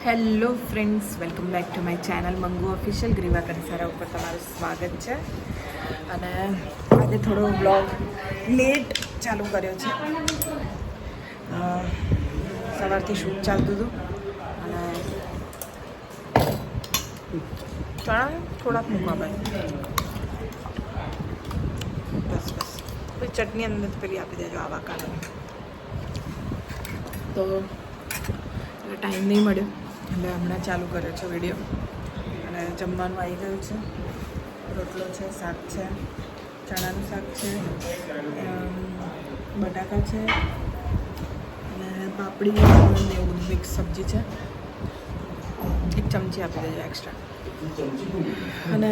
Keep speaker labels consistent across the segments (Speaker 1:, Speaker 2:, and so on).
Speaker 1: Hello friends, welcome back to my channel Mangu official. Greeva Kansara ઉપર તમારું સ્વાગત છે. અને આજે થોડો બ્લોગ લેટ ચાલુ કર્યો છે. સવારથી શૂટ ચાલતું હતું અને ચણા થોડાક મૂકવા ભાઈ, બસ બસ પછી ચટણી અંદર પેલી આપી દેજો આવા કારણે. તો ટાઈમ નહીં મળ્યો એટલે હમણાં ચાલુ કર્યો છે વિડીયો. અને જમવાનું આવી ગયું છે. રોટલો છે, શાક છે, ચણાનું શાક છે, બટાકા છે અને પાપડી અને એવું મિક્સ સબ્જી છે. એક ચમચી આપી દેજો એક્સ્ટ્રા. અને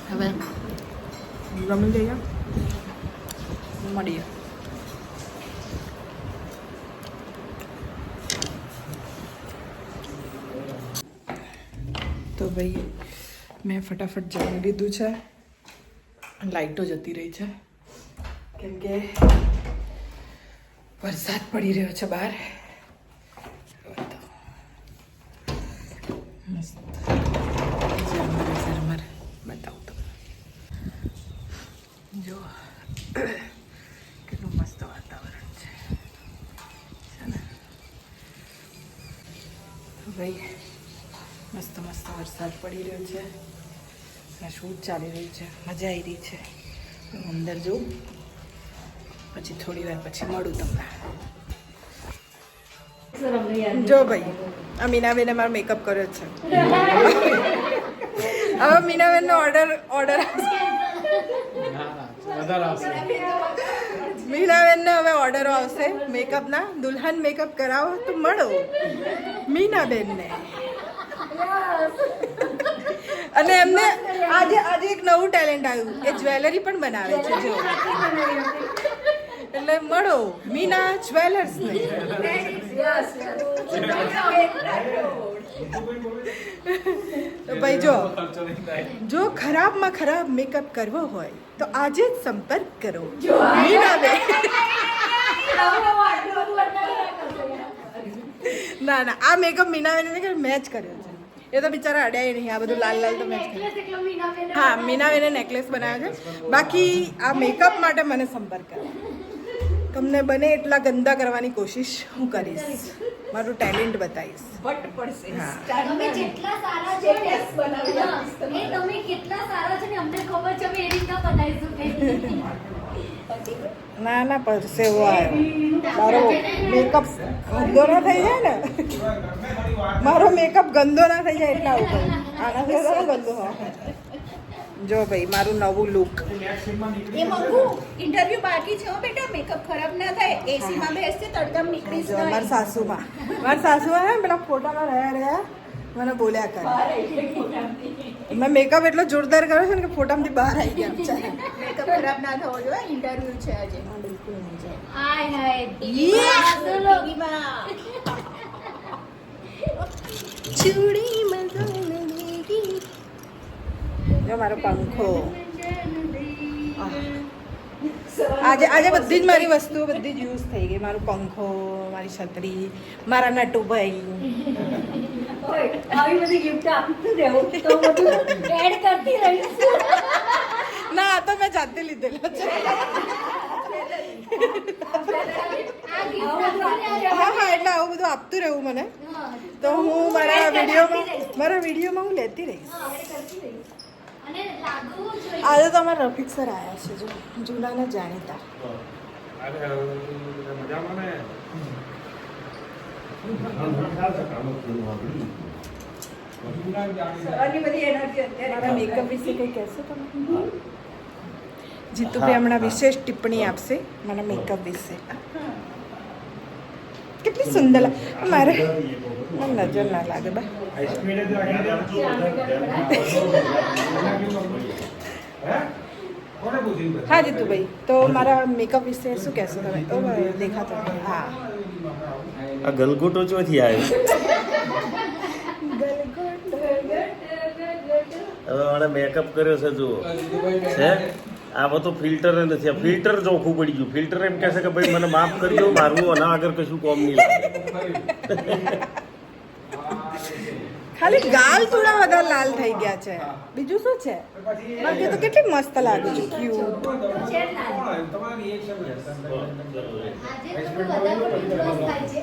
Speaker 1: હવે રમી જઈએ, મળીએ. તો ભાઈ મેં ફટાફટ જમી લીધું છે. લાઇટો જતી રહી છે કેમ કે વરસાદ પડી રહ્યો છે બહાર. મસ્ત ઝરમર બતાવું તમને. જો કેટલું મસ્ત વાતાવરણ છે ને ભાઈ. મસ્ત મસ્ત વરસાદ પડી રહ્યો છે. શૂટ ચાલી રહ્યું છે, મજા આવી રહી છે. હું અંદર જોઉં પછી થોડી વાર પછી મળું તમને. જો ભાઈ, આ મીનાબેને મારો મેકઅપ કર્યો છે. હવે મીનાબેનનો ઓર્ડર મીનાબેનને હવે ઓર્ડરો આવશે મેકઅપના. દુલ્હન મેકઅપ કરાવો તો મળો મીનાબેનને. અને એમને આજે એક નવું ટેલેન્ટ આવ્યું, એ જ્વેલરી પણ બનાવે છે. જો એટલે મળો મીના જ્વેલર્સને. તો ભાઈ જો ખરાબમાં ખરાબ મેકઅપ કરવો હોય તો આજે જ સંપર્ક કરો મીનાબેન. ના ના, આ મેકઅપ મીનાબેને મેચ કર્યો છે. એ તો બિચારા અડ્યા નહીં. આ બધું લાલ લાલ તો મેચ કર્યું. હા, મીનાબેને નેકલેસ બનાવ્યો છે. બાકી આ મેકઅપ માટે મને સંપર્ક કરો. તમને બને એટલા ગંદા કરવાની કોશિશ હું કરીશ. મારું ટેલેન્ટ બતાવીશ.
Speaker 2: વટ પડશે.
Speaker 3: તમે જેટલા સારા છે એ તમે કેટલા સારા છે ને અમને ખબર છે. અમે એ રીતના બનાવીશું કે
Speaker 1: ના ના, પરસેવો આવ્યો. મારો મેકઅપ ગંદો ના થઈ જાય ને. મારો મેકઅપ ગંદો ના થઈ જાય એટલા ઉપર. આનાથી ગંદો હોય. જો ભાઈ મારું નવું લુક.
Speaker 2: એ મંગુ ઇન્ટરવ્યુ બાકી છે હો બેટા. મેકઅપ ખરાબ ના થાય. એસી માં બેસશે, તડકામ નીકળી
Speaker 1: જો મારા સાસુમાં હે પેલા ફોટામાં રહ્યા મને બોલ્યા કરે. મેં મેકઅપ એટલો જોરદાર કર્યો છે ને કે ફોટામાંથી બહાર આવી ગયા બિચારા.
Speaker 2: મેકઅપ ખરાબ ના થવો જોઈએ. ઇન્ટરવ્યુ છે આજે.
Speaker 1: બિલકુલ નહીં જાય.
Speaker 3: હાય હાય
Speaker 1: જો મારો પંખો. આજે બધી જ મારી વસ્તુઓ બધી જ યુઝ થઈ ગઈ. મારો પંખો, મારી છત્રી, મારા નટુભાઈ.
Speaker 3: આવી બધી ગિફ્ટ આપતું રહેવું તો બધું એડ કરતી રહીશ.
Speaker 1: ના, આ તો મેં જાતે લીધેલો છે. હા હા, એટલે આવું બધું આપતું રહેવું મને. તો હું મારા વિડીયોમાં હું લેતી રહીશ.
Speaker 3: અને લાગવું જોઈએ.
Speaker 1: આજે તો અમારા રફીક સર આવ્યા છે. જો જૂનાના જાણીતા. મારા મેકઅપ વિશે કંઈ કહેશો તમે? જીતુભાઈ હમણાં વિશેષ ટિપ્પણી આપશે મારા મેકઅપ વિશે. કેટલી સુંદર મારે નજર ના લાગે બા. હા જીતુભાઈ, તો મારા મેકઅપ વિશે શું કહેશો તમે? દેખાતો હા.
Speaker 4: આ ગલગોટો ચોથી આવ્યો. હવે મારે મેકઅપ કર્યો છે જુઓ છે આ બધું ફિલ્ટર નથી, આ ફિલ્ટર ચોખ્ખું પડી ગયું. ફિલ્ટર એમ કહેશે કે ભાઈ મને માફ કરી દો, મારું આના આગળ કશું કોમ નહીં લાગે.
Speaker 1: ખાલી ગાલ થોડા વધારે લાલ થઈ ગયા છે, બીજું શું છે? બાકી તો કેટલી મસ્ત લાગે છે, ક્યુટ.
Speaker 3: છે જ ના. આજે તો બધા ઇન્ટરેસ્ટ થાય છે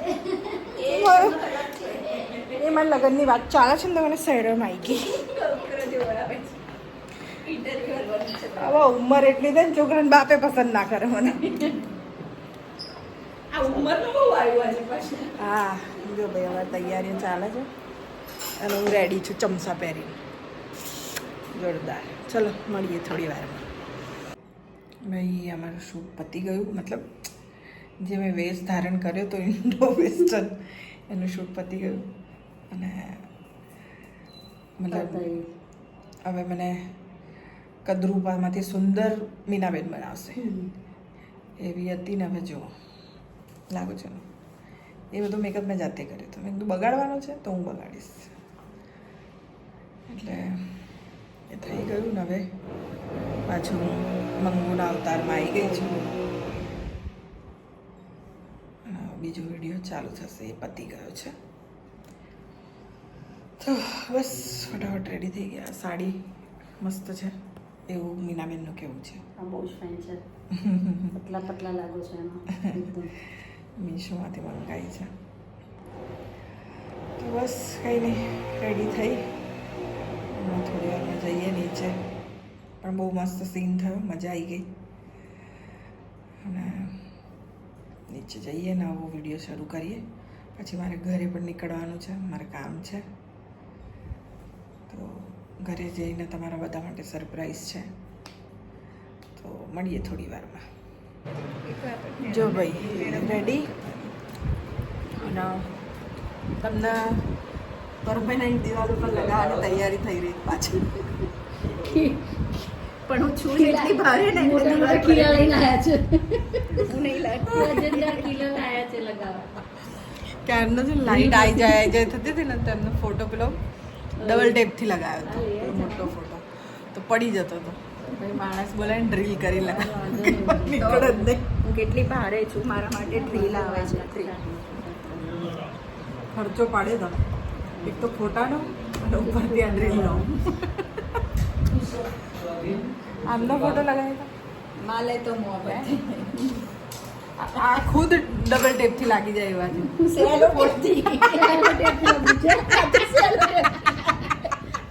Speaker 1: એ મારા લગ્નની વાત ચાલે છે ને તો મને શહેરમાં આવી ગઈ. હવે ઉંમર એટલી દે ને છોકરાને બાપે પસંદ ના કરે મને.
Speaker 2: આ ઉંમરનું બહુ આવ્યું આજે પાછું.
Speaker 1: હા જો ભાઈ હવે તૈયારીઓ ચાલે છે અને હું રેડી છું ચમચા પહેરીને. જોરદાર. ચલો મળીએ થોડી વારમાં. ભાઈ અમારું શૂટ પતી ગયું, મતલબ જે મેં વેશ ધારણ કર્યો તો ઇન્ડો વેસ્ટર્ન એનું શૂટ પતી ગયું. અને મતલબ હવે મને કદરૂપામાંથી સુંદર મીનાબેન બનાવશે એવી હતી ને. હવે જુઓ લાગુ છે ને એ બધું મેકઅપ મેં જાતે કર્યો તો મેં કીધું બગાડવાનો છે તો હું બગાડીશ, એટલે એ થઈ ગયું ને. હવે પાછું મંગુના અવતારમાં આવી ગઈ છું. બીજો વિડીયો ચાલુ થશે, એ પતી ગયો છે. તો બસ ફટાફટ રેડી થઈ ગયા. સાડી મસ્ત છે એવું મીનાબેનનું કેવું છે.
Speaker 3: આ બહુ જ ફાઇન છે, પતલા પતલા લાગો છે એમાં એકદમ.
Speaker 1: મીશોમાંથી મંગાવી છે. તો બસ કંઈ નહીં, રેડી થઈ હમણાં થોડી વારમાં જઈએ નીચે. પણ બહુ મસ્ત સીન થયો, મજા આવી ગઈ. અને નીચે જઈએ ને આવો વિડીયો શરૂ કરીએ. પછી મારે ઘરે પણ નીકળવાનું છે, મારે કામ છે. તો ઘરે જઈને તમારા બધા માટે સરપ્રાઈઝ છે, તો મળીએ થોડી વારમાં. જો ભાઈ રેડી અને તમને પરમેનન્ટ દિવાલ ઉપર લગાવવાની તૈયારી થઈ રહી પાછી.
Speaker 2: પણ હું છું એટલી ભારે ને એટલે
Speaker 3: મોટા મોટા
Speaker 2: દીવાલ
Speaker 3: ખીલા લઈને આવ્યા છે,
Speaker 2: હું નહીં લાગતી.
Speaker 3: વજનદાર ખીલા લાયા છે લગાવવા.
Speaker 1: ક્યારનો જે લાઈટ આવી જાય થતી હતી ને તેમનો ફોટો પેલો ડબલ ટેપથી લગાવ્યો હતો, મોટો ફોટો તો પડી જતો હતો. ભાઈ માણસ બોલાય ડ્રીલ કરી લગાવે નીકળે જ નહીં.
Speaker 2: હું કેટલી ભારે છું, મારા માટે ડ્રીલ આવે છે ડ્રીલ.
Speaker 1: ખર્ચો પાડે તો એક તો ફોટાનો અને ઉપરથી આ ડ્રીલનો. આમનો ફોટો લગાવ્યો હતો,
Speaker 2: માલે તો મોબાઈલ
Speaker 1: આ ખુદ ડબલ ટેપથી લાગી જાય એવા છે.
Speaker 2: સેલો ટેપથી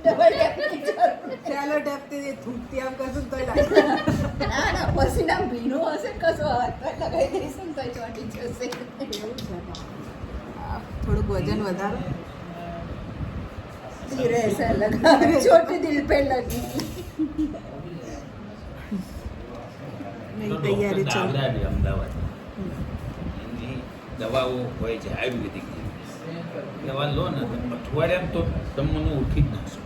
Speaker 2: ડબલ ટેપની જરૂર.
Speaker 1: ચાલો ટેપથી થૂકતી આમ કરશું તો લાગે.
Speaker 2: ના ના પછી ના ભીનું હશે કશો હાથ પર લગાવી દઈશું ને તો ચોટી જશે.
Speaker 1: થોડુંક વજન વધારો.
Speaker 2: ધીરે સે લગા છોટી દિલ પે લગી.
Speaker 1: નહીં તૈયારી ચાલુ.
Speaker 5: આવડાવી અમદાવાદ એની દવાઓ હોય છે આયુર્વેદિક દવા લો ને તો અઠવાડિયામાં તો તમને ઉઠી જ નાખશો,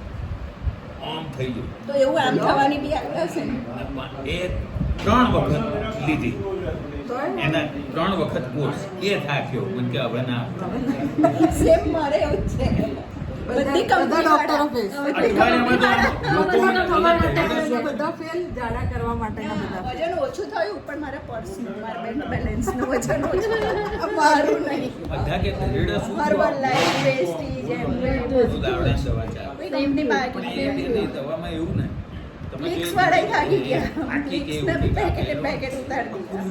Speaker 5: આમ થઈ ગયું.
Speaker 2: તો એવું આમ થવાની બી આગળ છે ને.
Speaker 5: એ 3 વખત લીધી, એના 3 વખત કોર્સ એ થાક્યો મને કે હવે ના.
Speaker 2: સેમ મારે એવું જ છે. બધી
Speaker 1: બધા ડોક્ટરો ફેલ.
Speaker 5: અઠવાડિયામાં તો
Speaker 1: બધા ફેલ જાડા કરવા માટેના બધા.
Speaker 2: વજન ઓછું થયું પણ મારા પર્સનું મારા બેંક બેલેન્સનું વજન ઓછું થયું. મારું નહીં.
Speaker 5: બધા કે રેડા શું
Speaker 2: હર્બલ લાઈફ વેસ્ટીજ એમ
Speaker 5: બધું દાવડા સવા ચાલે.
Speaker 2: એમની
Speaker 5: પણ
Speaker 2: બાકી
Speaker 5: એની દવામાં એવું ને તમે
Speaker 2: મિક્સ વાળા થાકી ગયા.
Speaker 5: આટલી કે
Speaker 2: મિક્સના બી પેકેટ ઉતારી દીધા.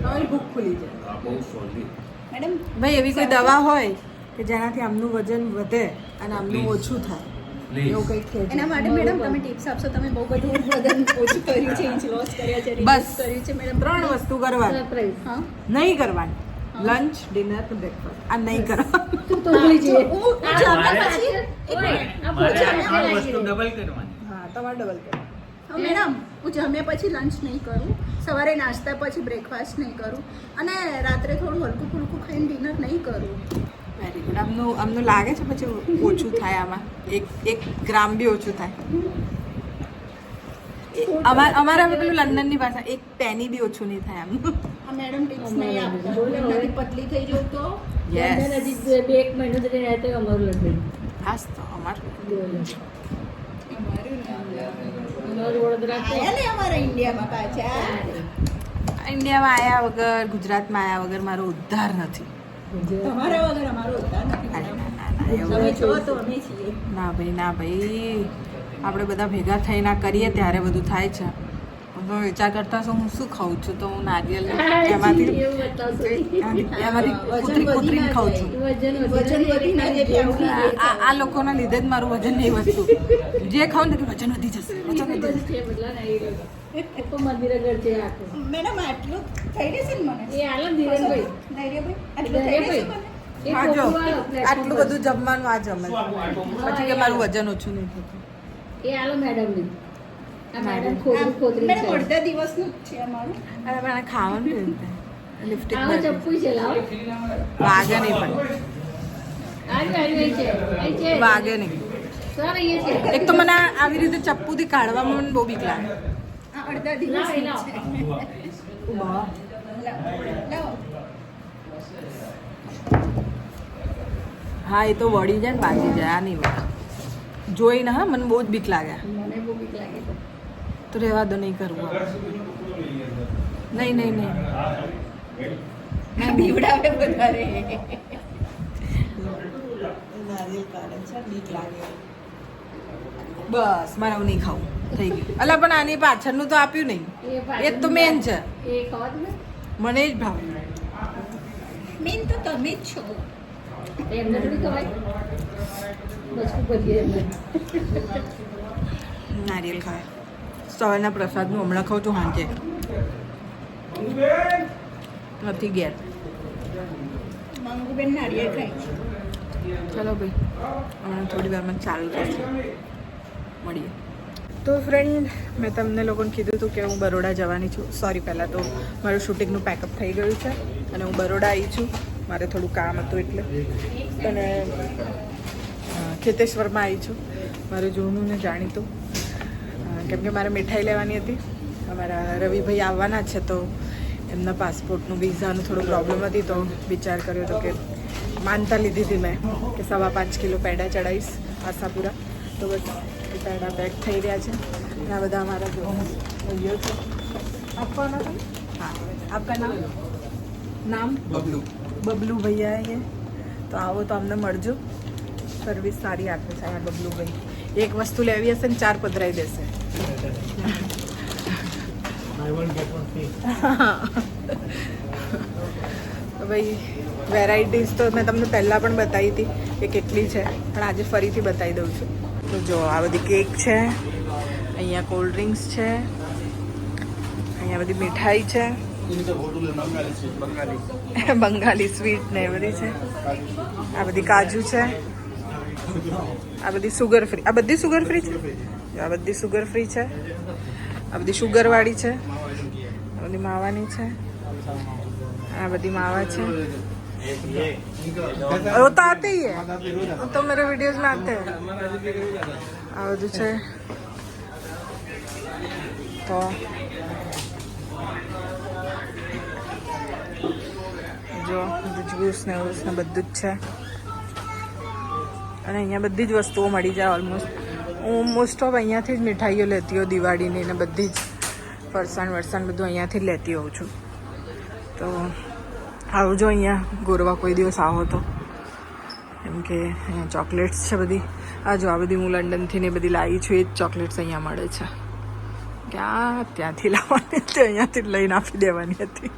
Speaker 1: તમારી ભૂખ ખુલી જાય.
Speaker 5: આ બહુ સોલી.
Speaker 2: મેડમ
Speaker 1: ભાઈ એવી કોઈ દવા હોય કે જેનાથી આમનું વજન વધે અને આમનું ઓછું થાય એવું કંઈક કહેજો.
Speaker 2: એના માટે મેડમ તમે ટિપ્સ આપશો. તમે બહુ બધું વજન ઓછું કર્યું છે, ઇંચ લોસ કર્યા છે,
Speaker 1: બસ.
Speaker 2: reduce કર્યું છે મેડમ.
Speaker 1: 3 વસ્તુ કરવાની.
Speaker 3: સરપ્રાઈઝ.
Speaker 2: હા
Speaker 1: નહીં કરવાની લંચ, ડિનર, બ્રેકફાસ્ટ. આ નહીં કરવાનું.
Speaker 3: તું તો ભૂલી જઈએ.
Speaker 2: હું જમ્યા પછી
Speaker 3: ઓય, આ
Speaker 5: મારે
Speaker 3: પોચા
Speaker 5: આ
Speaker 3: હાથે લાગી
Speaker 5: વસ્તુ
Speaker 3: રહી.
Speaker 5: ડબલ કરવાની.
Speaker 1: હા તમારે ડબલ કરો.
Speaker 2: હા, મેડમ હું જમ્યા પછી લંચ નહીં કરું, સવારે નાસ્તા પછી બ્રેકફાસ્ટ નહીં કરું અને રાત્રે થોડું હલકું ફુલકું ખાઈને ડિનર નહીં કરું.
Speaker 1: Very good. આમનું લાગે છે પછી ઓછું થાય આમાં 1 ગ્રામ બી ઓછું થાય. અમારા પેલું લંડનની ભાષા 1 પેની બી ઓછું નહીં થાય આમનું.
Speaker 2: આ મેડમ ટિપ્સ નહીં આપો. એનાથી પતલી થઈ જાઉં તો
Speaker 1: યસ.
Speaker 3: લંડન હજી 2 મહિનો સુધી રહે તો અમારું લંડન.
Speaker 1: હાસ તો અમારું
Speaker 3: દેવલંડન.
Speaker 2: આયા ને અમારા ઇન્ડિયામાં પાછા
Speaker 1: ઇન્ડિયામાં આવ્યા વગર ગુજરાતમાં આવ્યા વગર મારો ઉદ્ધાર નથી.
Speaker 2: તમારા વગર અમારો ઉદ્ધાર નથી. તમે છો તો અમે છીએ.
Speaker 1: ના ભાઈ આપણે બધા ભેગા થઈને આ કરીએ ત્યારે બધું થાય છે. હું વિચાર કરતા છું હું શું ખાઉં છું, તો હું નારિયેલ એમાંથી કૂતરીને ખાઉં છું.
Speaker 2: વજન વધી ના જાય એટલે આવું નહીં.
Speaker 1: આ લોકોના લીધે જ મારું વજન નહીં વધતું. જે ખાઉં ને કે વજન વધી જશે, વજન વધી જશે.
Speaker 2: મેડમ આટલું થઈ રહેશે ને મને ધૈર્યભાઈ આટલું થઈ રહેશે મને
Speaker 1: હા જો આટલું બધું જમવાનું આ જમે છે. પછી કે મારું વજન ઓછું નહીં થતું.
Speaker 2: મેડમ અડધા દિવસનું જ છે અમારું.
Speaker 1: અરે પણ આ ખાવાનું કેવી રીતે? લિપસ્ટિક વાગે નહીં પણ વાગે નહીં. એક તો મને આવી રીતે ચપ્પુથી કાઢવામાં મને બહુ બીક લાગે.
Speaker 2: આ અડધા દિવસનું જ છે. લાવો.
Speaker 1: હા એ તો વળી જાય ને બાજી જાય. આ નહીં વળે જોઈને. હા મને બહુ જ બીક લાગે. તો રહેવા દો, નહીં કરવું. નહીં
Speaker 2: બીવડાવે વધારે.
Speaker 1: બસ મારે આવું નહીં ખાવું. થઈ ગયું. અલા પણ આની પાછળનું તો આપ્યું નહીં. એ જ તો મેન છે. મને જ ભાવે.
Speaker 2: મેન તો તમે જ છો.
Speaker 1: નારિયેલ ખાય. સવારના પ્રસાદનું હમણાં ખાઉં છું સાંજે. નથી ઘેર.
Speaker 2: મંગુબેન નારિયેળ ખાય છે.
Speaker 1: ચલો ભાઈ હમણાં થોડી વારમાં ચાલુ થશે. મળીએ. તો ફ્રેન્ડ મેં તમને લોકોને કીધું હતું કે હું બરોડા જવાની છું. સોરી, પહેલાં તો મારું શૂટિંગનું પેકઅપ થઈ ગયું છે અને હું બરોડા આવી છું. મારે થોડું કામ હતું એટલે. અને ખેતેશ્વરમાં આવી છું, મારું જૂનું ને જાણીતું. કેમ કે મારે મીઠાઈ લેવાની હતી. અમારા રવિભાઈ આવવાના છે તો એમના પાસપોર્ટનું વિઝાનું થોડું પ્રોબ્લેમ હતી તો વિચાર કર્યો હતો કે માનતા લીધી હતી મેં કે 5.5 કિલો પેડા ચડાવીશ આશાપુરા. તો બસ એ પેડા પેક થઈ રહ્યા છે. અને આ બધા અમારા જો ભાઈઓ છે. આપવાના છે? હા. આપકા નામ બબલુ ભૈયા હે. તો આવો તો અમને મળજો. સર્વિસ સારી આપે છે આ બબલુભાઈ. એક વસ્તુ લેવી હશે ને 4 પધરાઈ દેશે. તો ભાઈ વેરાયટીઝ તો મેં તમને પહેલાં પણ બતાવી હતી કે કેટલી છે, પણ આજે ફરીથી બતાવી દઉં છું. તો જો આ બધી કેક છે, અહીંયા કોલ્ડ ડ્રિંક્સ છે, અહીંયા બધી મીઠાઈ છે, બંગાળી સ્વીટ ને એ બધી છે. આ બધી કાજુ છે, આ બધી સુગર ફ્રી. આ બધી સુગર ફ્રી છે. આ બધી સુગર ફ્રી છે. આ બધી શુગરવાળી છે. આ બધી માવાની છે. આ બધી માવા છે. वो तो आते ही है, तो मेरे वीडियोस में आते हैं. આ બધું છે. તો જો જ્યુસ ને વૂસ ને બધું જ છે. અને અહીંયા બધી જ વસ્તુઓ મળી જાય ઓલમોસ્ટ. હું મોસ્ટ ઓફ અહીંયાથી જ મીઠાઈઓ લેતી હોઉં, દિવાળીની ને બધી જ ફરસાણ વરસાણ બધું અહીંયાથી જ લેતી હોઉં છું. તો આવજો અહીંયા ગોરવા કોઈ દિવસ આવો તો. કેમ કે અહીંયા ચોકલેટ્સ છે બધી. આ જો આ બધી હું લંડનથી ને બધી લાવી છું. એ જ ચોકલેટ્સ અહીંયા મળે છે. ક્યાં ત્યાંથી લાવવાની હતી, અહીંયાથી જ લઈને આપી દેવાની હતી.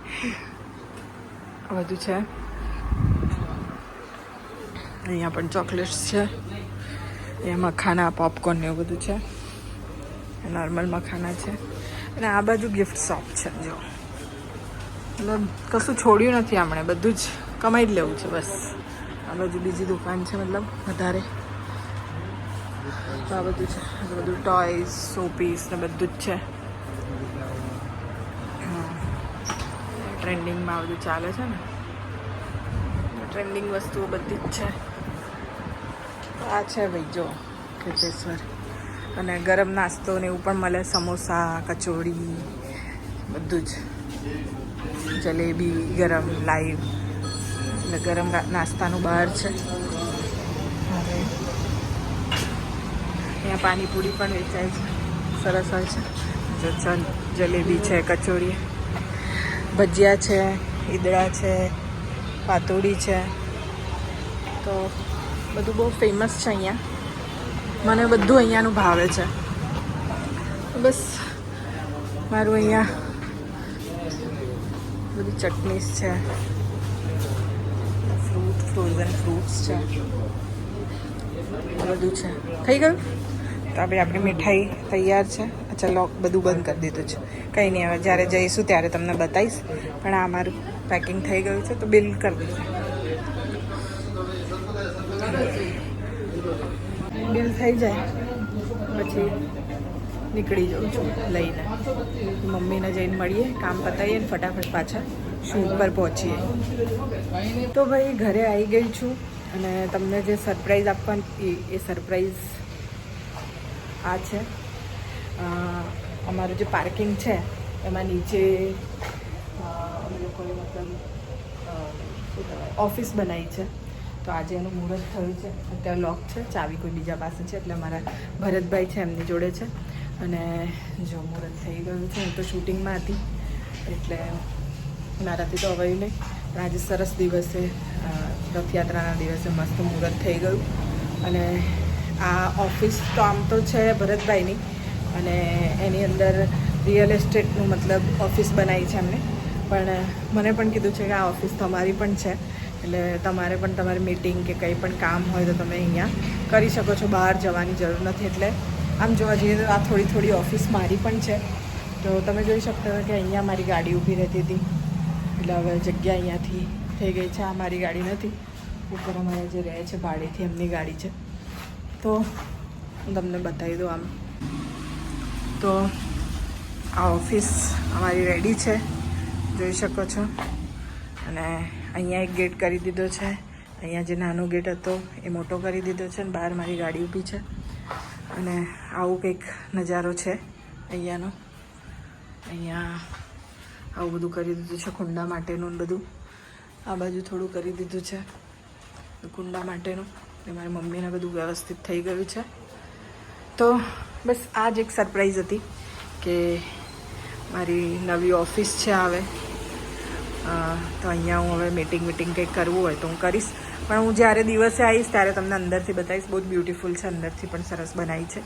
Speaker 1: આ બધું છે. અહીંયા પણ ચોકલેટ્સ છે. અહીંયા મખાના પોપકોર્ન ને એવું બધું છે. નોર્મલ મખાના છે. અને આ બાજુ ગિફ્ટ શોપ છે. જો મતલબ કશું છોડ્યું નથી આપણે, બધું જ કમાઈ જ લેવું છે બસ. આ બાજુ બીજી દુકાન છે મતલબ વધારે. તો આ બધું છે. આ બધું ટોયસ, શોપીસ ને બધું જ છે. ટ્રેન્ડિંગમાં આ બધું ચાલે છે ને, ટ્રેન્ડિંગ વસ્તુઓ બધી જ છે. આ છે ભાઈ જો ખેતેશ્વર. અને ગરમ નાસ્તો ને એવું પણ મળે. સમોસા, કચોરી બધું જ. જલેબી ગરમ લાઈવ. એટલે ગરમ નાસ્તાનું બહાર છે. હવે અહીંયા પાણીપુરી પણ વેચાય છે. સરસ હોય છે. જો ચાલ જલેબી છે, કચોરી, ભજીયા છે, ઈદડા છે, પાતોડી છે. તો બધું બહુ ફેમસ છે અહીંયા. મને બધું અહીંયાનું ભાવે છે. બસ મારું અહીંયા બધી ચટણીસ છે, ફ્રોઝન ફ્રૂટ્સ છે, બધું છે. થઈ ગયું? તો આપણે આપણી મીઠાઈ તૈયાર છે. અચ્છા, લોક બધું બંધ કરી દીધું છે. કંઈ નહીં, હવે જ્યારે જઈશું ત્યારે તમને બતાવીશ. પણ આ અમારું પેકિંગ થઈ ગયું છે, તો બિલ કરી દીધું. બિલ થઈ જાય પછી નીકળી જાઉં છું લઈને. મમ્મીને જઈને મળીએ, કામ પતાવીએ ને ફટાફટ પાછા શૂટ પર પહોંચીએ. તો ભાઈ ઘરે આવી ગઈ છું અને તમને જે સરપ્રાઈઝ આપવાની એ સરપ્રાઈઝ આ છે. અમારું જે પાર્કિંગ છે એમાં નીચે અમે લોકોએ મતલબ શું કહેવાય ઓફિસ બનાવી છે. તો આજે એનું મુહૂર્ત થયું છે. અત્યારે લોક છે, ચાવી કોઈ બીજા પાસે છે, એટલે અમારા ભરતભાઈ છે એમની જોડે છે. અને જો મુહૂર્ત થઈ ગયું છે. હું તો શૂટિંગમાં હતી એટલે મારાથી તો અવાયું નહીં. પણ આજે સરસ દિવસે રથયાત્રાના દિવસે મસ્ત મુહૂર્ત થઈ ગયું. અને આ ઓફિસ તો આમ તો છે ભરતભાઈની, અને એની અંદર રિયલ એસ્ટેટનું મતલબ ઓફિસ બનાવી છે એમને. પણ મને પણ કીધું છે કે આ ઓફિસ તમારી પણ છે, એટલે તમારે પણ તમારી મીટિંગ કે કંઈ પણ કામ હોય તો તમે અહીંયા કરી શકો છો, બહાર જવાની જરૂર નથી. એટલે આમ જોવા જઈએ તો આ થોડી ઓફિસ મારી પણ છે. તો તમે જોઈ શકતા હતા કે અહીંયા મારી ગાડી ઊભી રહેતી હતી, એટલે હવે જગ્યા અહીંયાથી થઈ ગઈ છે. આ મારી ગાડી નથી, ઉપર અમારે જે રહે છે ભાડેથી એમની ગાડી છે. તો હું તમને બતાવી દઉં આમ. તો આ ઓફિસ અમારી રેડી છે, જોઈ શકો છો. અને અહીંયા એક ગેટ કરી દીધો છે. અહીંયા જે નાનો ગેટ હતો એ મોટો કરી દીધો છે. અને બહાર મારી ગાડી ઊભી છે. અને આવું કંઈક નજારો છે અહીંયાનો. અહીંયા આવું બધું કરી દીધું છે કુંડા માટેનું બધું. આ બાજુ થોડું કરી દીધું છે કુંડા માટેનું. એટલે મારી મમ્મીને બધું વ્યવસ્થિત થઈ ગયું છે. તો બસ આ જ એક સરપ્રાઈઝ હતી કે મારી નવી ઓફિસ છે હવે. તો અહીંયા હું હવે મીટિંગ કંઈક કરવું હોય તો હું કરીશ. પણ હું જ્યારે દિવસે આવીશ ત્યારે તમને અંદરથી બતાવીશ. બહુ જ બ્યુટિફુલ છે, અંદરથી પણ સરસ બનાવી છે.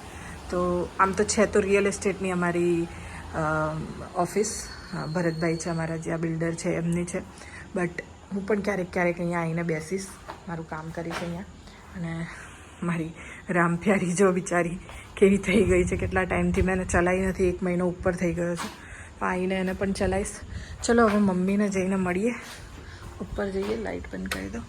Speaker 1: તો આમ તો છે તો રિયલ એસ્ટેટની અમારી ઓફિસ. ભરતભાઈ છે અમારા જે આ બિલ્ડર છે એમની છે. બટ હું પણ ક્યારેક અહીંયા આવીને બેસીશ, મારું કામ કરીશ અહીંયા. અને મારી રામપ્યારી જો બિચારી કેવી થઈ ગઈ છે. કેટલા ટાઈમથી મેં એને ચલાવી નથી, 1 મહિનો ઉપર થઈ ગયો છે. આવીને એને પણ ચલાવીશ. ચલો હવે મમ્મીને જઈને મળીએ. ઉપર જઈએ, લાઇટ બંધ કરી દો.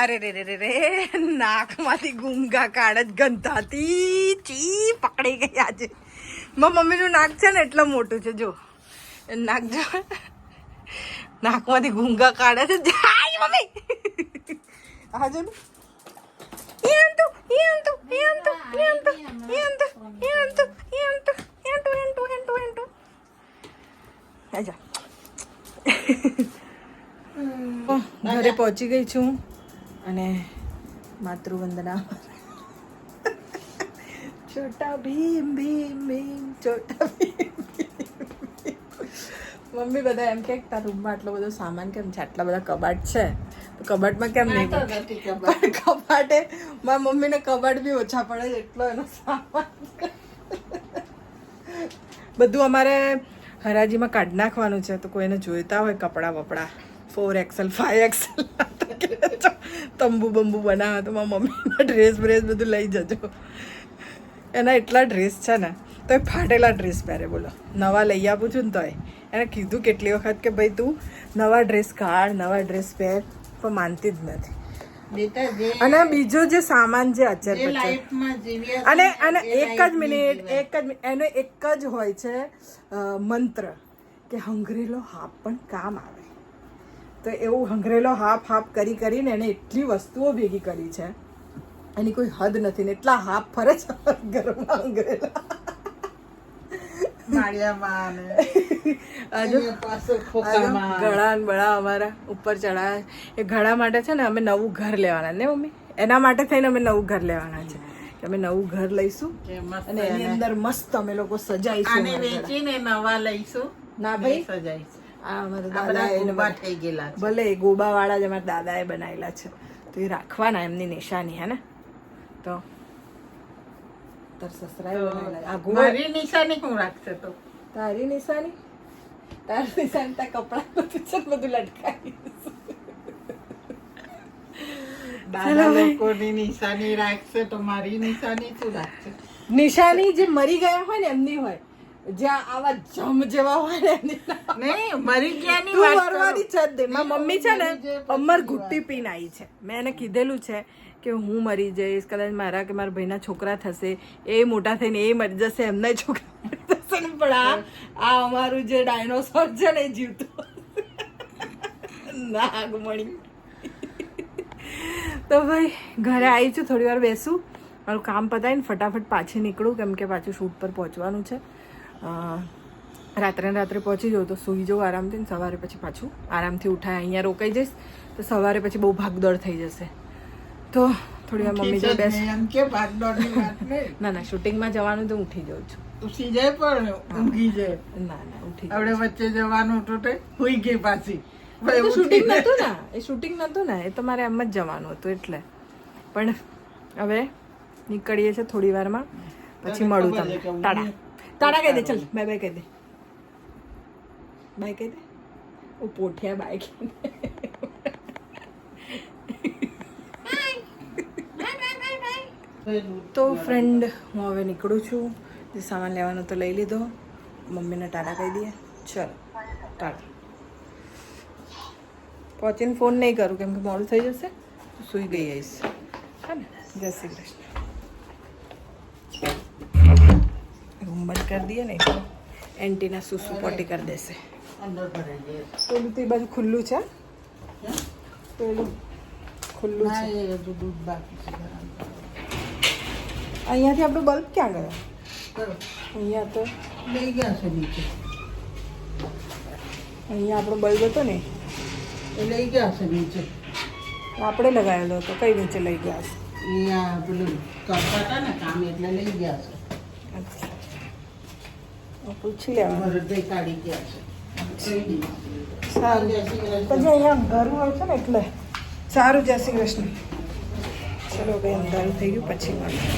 Speaker 1: અરે રે રે રે રે, નાકમાંથી ગુંગા કાઢ જ ગંધાતી. ચી પકડી ગઈ આજે. મારા મમ્મીનું નાક છે ને એટલું મોટું છે. જો નાક જો, નાકમાંથી ગુંગા કાઢે છે. જાય મમ્મી આ જો ઘરે પહોંચી ગઈ છું. અને માતૃવંદના છોટા ભીમ છોટા ભીમ. મમ્મી બધા એમ કે તારા રૂમમાં આટલો બધો સામાન કેમ છે, આટલા બધા કબાટ છે, તો કબાટમાં કેમ નહીં? પણ કબાટે મારા મમ્મીને કબાટ બી ઓછા પડે છે એટલો એનો સામાન. બધું અમારે હરાજીમાં કાઢી નાખવાનું છે. તો કોઈને જોઈતા હોય કપડાં વપડા 4XL 5XL તંબુ બંબુ બનાવે તો મારા મમ્મીના ડ્રેસ બધું લઈ જજો. એના એટલા ડ્રેસ છે ને તો એ ફાટેલા ડ્રેસ પહેરે. બોલો, નવા લઈ આપું છું ને તોય એને કીધું કેટલી વખત કે ભાઈ તું નવા ડ્રેસ કાઢ, નવા ડ્રેસ પહેર, પણ માનતી જ નથી. અને બીજો જે સામાન જે અચર અને એક જ મિનિટ એનો એક જ હોય છે મંત્ર કે હંગરેલો હાપ પણ કામ આવે. તો એવું હંગરેલો હાફ કરીને એને એટલી વસ્તુઓ ભેગી કરી છે, એની કોઈ હદ નથી ને એટલા હાફ ફરે છે ઘરમાં હંગરેલા. ઘડા ને બળા અમારા ઉપર ચડાયા. એ ઘડા માટે છે ને અમે નવું ઘર લેવાના ને મમ્મી, એના માટે થઈને અમે નવું ઘર લેવાના છે કે અમે નવું ઘર લઈશું અને એની અંદર મસ્ત અમે લોકો સજાઈશું.
Speaker 2: વેચીને નવા લઈશું.
Speaker 1: ના ભાઈ,
Speaker 2: સજાઈશું.
Speaker 1: આ અમારા દાદા
Speaker 2: થઈ ગયેલા
Speaker 1: ભલે ગોબા વાળા જ અમારા દાદાએ બનાવેલા છે, તો એ રાખવાના એમની નિશાની. હે ને તો તાર સસરાએ બનાવેલા. આ
Speaker 2: મારી નિશાની હું રાખશે તો
Speaker 1: તારી નિશાની તાર કપડા બધું લટકાવીશ.
Speaker 2: દાદા લોકોની નિશાની રાખશે તો મારી નિશાની શું રાખશે?
Speaker 1: નિશાની જે મરી ગયા હોય ને એમની હોય, જ્યાં આવા જમ જેવા હોય ને એમની
Speaker 2: નહીં, મરી ગયાની
Speaker 1: તું
Speaker 2: વાત
Speaker 1: મરવાની છે જ દે. મારી મમ્મી છે ને અમર ઘૂંટી પીને આવી છે. મેં એને કીધેલું છે કે હું મરી જઈશ, કદાચ મારા કે મારા ભાઈના છોકરા થશે, એ મોટા થઈને એ મરી જશે, એમના છોકરા મરી જશે ને, પણ આ અમારું જે ડાયનોસોર છે ને એ જીવતું નાગમણી. તો ભાઈ ઘરે આવી છું, થોડી વાર બેસું, મારું કામ પતાવીને ફટાફટ પાછી નીકળું, કેમ કે પાછું શૂટ પર પહોંચવાનું છે. રાત્રે પહોંચી જાઉં તો સૂઈ જાઉં આરામથી, ને સવારે પછી પાછું આરામથી ઉઠાય. અહીંયા રોકાઈ જઈશ તો સવારે પછી બહુ ભાગદોડ થઈ જશે. તો થોડી વાર મમ્મી જોડે બેસ.
Speaker 2: એમ કે ભાગદોડની વાત નહીં.
Speaker 1: ના શૂટિંગમાં જવાનું તો ઉઠી જાઉં છું.
Speaker 2: ઉઠી જાય પણ ઊંઘી જાય.
Speaker 1: ના ઉઠી
Speaker 2: આપણે વચ્ચે જવાનું હતું તે હુઈ ગઈ પાછી.
Speaker 1: શૂટિંગ નતું ને, એ શૂટિંગ નતું ને, એ તો મારે એમ જ જવાનું હતું એટલે. પણ હવે નીકળીએ છીએ થોડી વારમાં, પછી મળું તમને. ટાટા કહી દે, ચલ બાય બાય કહી દે, બાય કહી દે. ઓ પોઠિયા બાય કહી દે. તો ફ્રેન્ડ હું હવે નીકળું છું. જે સામાન લેવાનો તો લઈ લીધો, મમ્મીને ટાટા કહી દઈએ. ચલો ટાટા. પહોંચીને ફોન નહીં કરું કેમ કે મોડું થઈ જશે, તો સૂઈ ગઈ આવીશ. હા ને, જય શ્રી કૃષ્ણ. રૂમ બંધ કરી દઈએ ને તો એન્ટીના સુસુ પોટી કરી દેશે. પેલું તો એ બાજુ ખુલ્લું છે, પેલું ખુલ્લું છે. અહીંયાથી આપણો બલ્બ ક્યાં ગયો? અહીંયા તો
Speaker 2: લઈ ગયા છે નીચે.
Speaker 1: અહીંયા આપણો બલ્બ હતો ને
Speaker 2: એ લઈ ગયા છે નીચે.
Speaker 1: આપણે લગાવેલો હતો, કઈ નીચે લઈ ગયા છે?
Speaker 2: અહીંયા પેલું કરતા હતા ને કામ એટલે લઈ ગયા છે.
Speaker 1: અચ્છા, પૂછી લેવાનું.
Speaker 2: ભરતભાઈ કાઢી ગયા છે.
Speaker 1: સારું, પછી અહીંયા ઘર હોય છે ને એટલે સારું. જય શ્રી કૃષ્ણ. ચલો ભાઈ, અંધારું થઈ ગયું, પછી મળીએ.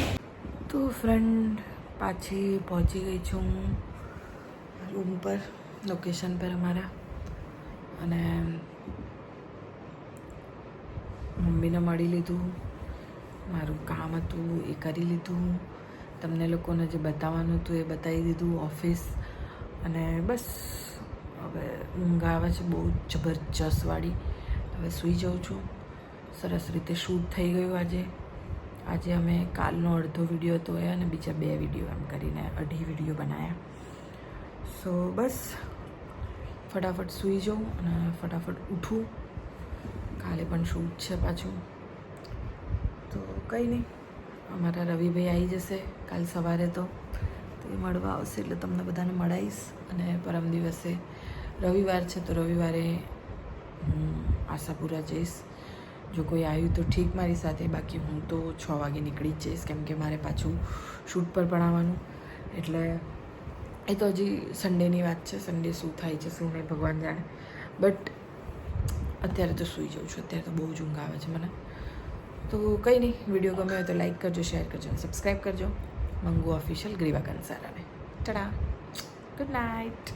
Speaker 1: તો ફ્રેન્ડ પાછી પહોંચી ગઈ છું રૂમ પર, લોકેશન પર અમારા. અને મમ્મીને મળી લીધું, મારું કામ હતું એ કરી લીધું, તમને લોકોને જે બતાવવાનું હતું એ બતાવી દીધું, ઓફિસ. અને બસ હવે ઊંઘ આવે છે બહુ જબરજસ્તવાળી. હવે સૂઈ જાઉં છું. સરસ રીતે શૂટ થઈ ગયું આજે અમે કાલનો અડધો વિડીયો હતો એ અને બીજા 2 વિડીયો એમ કરીને 2.5 વિડીયો બનાવ્યા. સો બસ ફટાફટ સૂઈ જાઉં અને ફટાફટ ઉઠું. કાલે પણ શૂટ છે પાછું, તો કંઈ નહીં, અમારા રવિભાઈ આવી જશે કાલ સવારે. તો એ મળવા આવશે એટલે તમને બધાને મળાવીશ. અને પરમ દિવસે રવિવાર છે તો રવિવારે હું આશાપુરા જઈશ. જો કોઈ આવ્યું તો ઠીક મારી સાથે, બાકી હું તો 6 વાગે નીકળી જ જઈશ, કેમ કે મારે પાછું શૂટ પર પણ આવવાનું. એટલે એ તો હજી સન્ડેની વાત છે, સન્ડે શું થાય છે શું નહીં ભગવાન જાણે. બટ અત્યારે તો સૂઈ જાઉં છું, અત્યારે તો બહુ જ ઊંઘ આવે છે મને. તો કંઈ નહીં, વિડીયો ગમ્યો હોય તો લાઈક કરજો, શેર કરજો અને સબસ્ક્રાઈબ કરજો. મંગુ ઓફિશિયલ ગ્રીવા કંસારાને. Tata, good night.